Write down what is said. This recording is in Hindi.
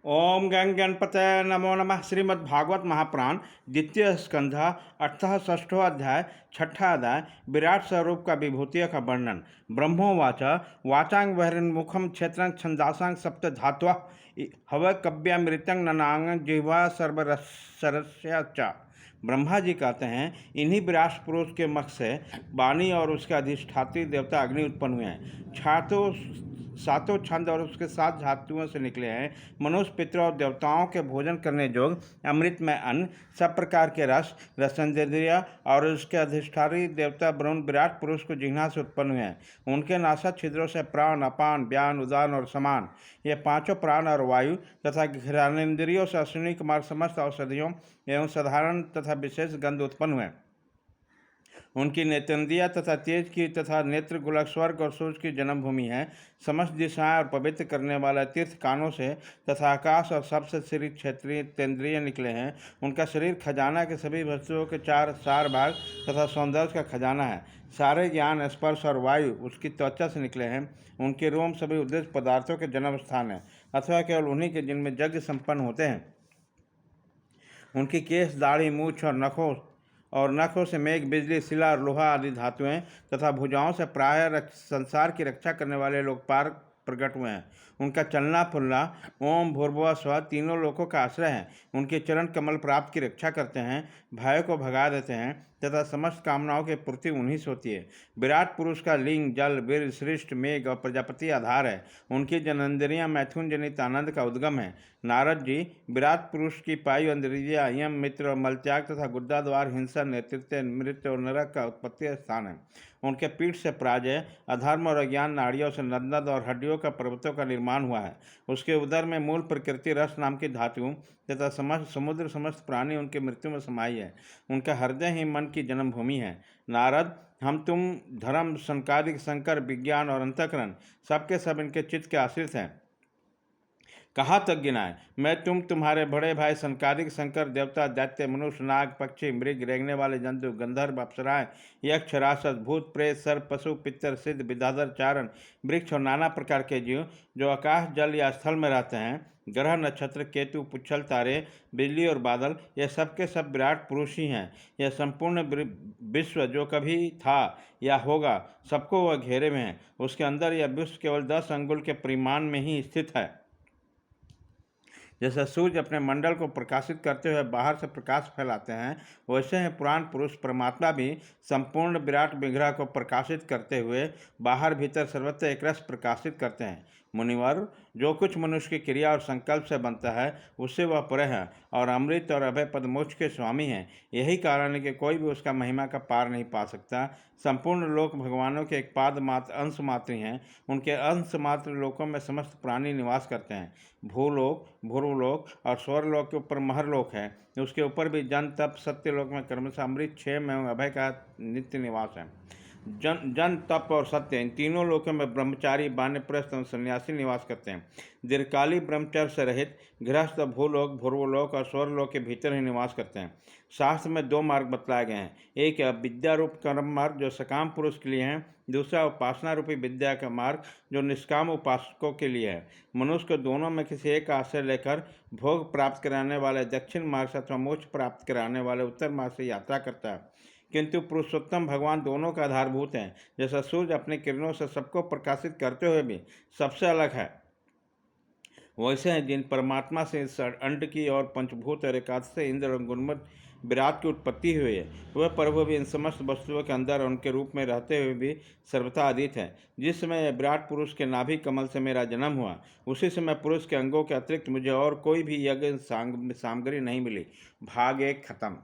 ओम गंग गणपतये नमो नमः। श्रीमद्भागवत महापुराण द्वितीय स्कंध अर्थः षष्ठो अध्याय छठा अध्याय विराट स्वरूप का विभूतियों का वर्णन। ब्रह्मोवाच वाचांग बहिर्मुखम क्षेत्रं छंदासांग सप्त धात्वः हव कव्यामृतं ननांग जिह्वा सर्वरस्य च। ब्रह्मा जी कहते हैं, इन्हीं विराट पुरुष के मुख से वाणी और उसके अधिष्ठात्री देवता अग्नि उत्पन्न हुए हैं। सातों छंद और उसके 7 धातुओं से निकले हैं। मनुष्य, पितरों और देवताओं के भोजन करने जोग अमृत में अन्न, सब प्रकार के रसनेन्द्रिय और उसके अधिष्ठात्री देवता वरुण विराट पुरुष को जिह्वा से उत्पन्न हुए हैं। उनके नासा छिद्रों से प्राण, अपान, व्यान, उदान और समान, ये पांचों प्राण और वायु तथा घ्राणेन्द्रियों से अश्विनी कुमार समस्त औषधियों एवं साधारण तथा विशेष गंध उत्पन्न हुए। उनकी नेत्रेंद्रिया तथा तेज की तथा नेत्र गोलक स्वर्ग और सूर्य की जन्मभूमि है। समस्त दिशाएं और पवित्र करने वाला तीर्थ कानों से तथा आकाश और सबसे शरीर क्षेत्रीय तेंद्रिय निकले हैं। उनका शरीर खजाना के सभी वस्तुओं के 4 सार भाग तथा सौंदर्य का खजाना है। सारे ज्ञान, स्पर्श और वायु उसकी त्वचा से निकले हैं। उनके रोम सभी उद्देश्य पदार्थों के जन्म स्थान है, अथवा केवल उन्हीं के जिनमें यज्ञ संपन्न होते हैं। उनकी केश, दाढ़ी, मूछ और नखों से मेघ, बिजली, शिला और लोहा आदि धातुएं तथा भुजाओं से प्राय संसार की रक्षा करने वाले लोकपाल प्रकट हुए हैं। उनका चलना फुलना ओम भूर्भुवः स्वः तीनों लोकों का आश्रय है। उनके चरण कमल प्राप्त की रक्षा करते हैं, भय को भगा देते हैं तथा समस्त कामनाओं की पूर्ति उन्हीं से होती है। विराट पुरुष का लिंग जल, वीर, श्रेष्ठ, मेघ और प्रजापति आधार है। उनकी जननेन्द्रियां मैथुन जनित आनंद का उद्गम है। नारद जी, विराट पुरुष की पायु इंद्रियां यम, मित्र और मलत्याग तथा गुद्दा द्वार, हिंसा, नेतृत्व, मृत्यु और नरक का उत्पत्ति स्थान है। उनके पीठ से पराजय, अधर्म और अज्ञान, नाड़ियों से नदनद और हड्डियों का पर्वतों का निर्माण हुआ है। उसके उदर में मूल प्रकृति रस नाम की धातु तथा समस्त समुद्र समस्त प्राणी उनकी मृत्यु में समाई है। उनका हृदय ही मन की जन्मभूमि है। नारद, हम तुम धर्म, संकादिक, शंकर, विज्ञान और अंतःकरण सबके सब इनके चित्त के आश्रित हैं। कहाँ तक गिनाए? मैं तुम्हारे बड़े भाई संकादिक, शंकर, देवता, दैत्य, मनुष्य, नाग, पक्षी, मृग, रेंगने वाले जंतु, गंधर्व, अप्सराएं, यक्ष, राक्षस, भूत, प्रेत, सर्प, पशु, पितर, सिद्ध, विद्याधर, चारण, वृक्ष और नाना प्रकार के जीव जो आकाश, जल या स्थल में रहते हैं, ग्रह, नक्षत्र, केतु, पुच्छल, तारे, बिजली और बादल, ये सबके सब विराट पुरुष ही हैं। यह संपूर्ण विश्व जो कभी था या होगा, सबको वह घेरे में है। उसके अंदर यह विश्व केवल 10 अंगुल के परिमाण में ही स्थित है। जैसे सूर्य अपने मंडल को प्रकाशित करते हुए बाहर से प्रकाश फैलाते हैं, वैसे ही पुराण पुरुष परमात्मा भी संपूर्ण विराट विग्रह को प्रकाशित करते हुए बाहर भीतर सर्वत्र एक रस प्रकाशित करते हैं। मुनिवर, जो कुछ मनुष्य की क्रिया और संकल्प से बनता है उससे वह परे है और अमृत और अभय पद मोक्ष के स्वामी हैं। यही कारण है कि कोई भी उसका महिमा का पार नहीं पा सकता। संपूर्ण लोक भगवानों के एक पाद मात्र अंश मात्र हैं। उनके अंश मात्र लोकों में समस्त प्राणी निवास करते हैं। भूलोक, भूर्वलोक और स्वर्लोक के ऊपर महरलोक है। उसके ऊपर भी जन, तप, सत्यलोक में कर्म से अमृत, क्षेम एवं अभय का नित्य निवास है। जन, तप और सत्य, इन तीनों लोकों में ब्रह्मचारी, वानप्रस्थ एवं सन्यासी निवास करते हैं। दीर्घकाली ब्रह्मचर्य से रहित गृहस्थ भूलोक, भूर्वलोक और स्वर्लोक के भीतर ही निवास करते हैं। शास्त्र में 2 मार्ग बतलाए गए हैं। एक विद्या रूप कर्म मार्ग जो सकाम पुरुष के लिए है, दूसरा उपासना रूपी विद्या का मार्ग जो निष्काम उपासकों के लिए है। मनुष्य को दोनों में किसी एक का आश्रय लेकर भोग प्राप्त कराने वाले दक्षिण मार्ग से अथवा मोक्ष प्राप्त कराने वाले उत्तर मार्ग से यात्रा करता है। किंतु पुरुषोत्तम भगवान दोनों का आधारभूत हैं। जैसा सूर्य अपने किरणों से सबको प्रकाशित करते हुए भी सबसे अलग है, वैसे हैं जिन परमात्मा से अंड की और पंचभूत और एकादश से इंद्र और गुणमत विराट की उत्पत्ति हुई है, वह प्रभु भी इन समस्त वस्तुओं के अंदर उनके रूप में रहते हुए भी सर्वथा अधीत है। जिस समय विराट पुरुष के नाभि कमल से मेरा जन्म हुआ, उसी समय पुरुष के अंगों के अतिरिक्त मुझे और कोई भी यज्ञ सामग्री नहीं मिली। भाग 1 खत्म।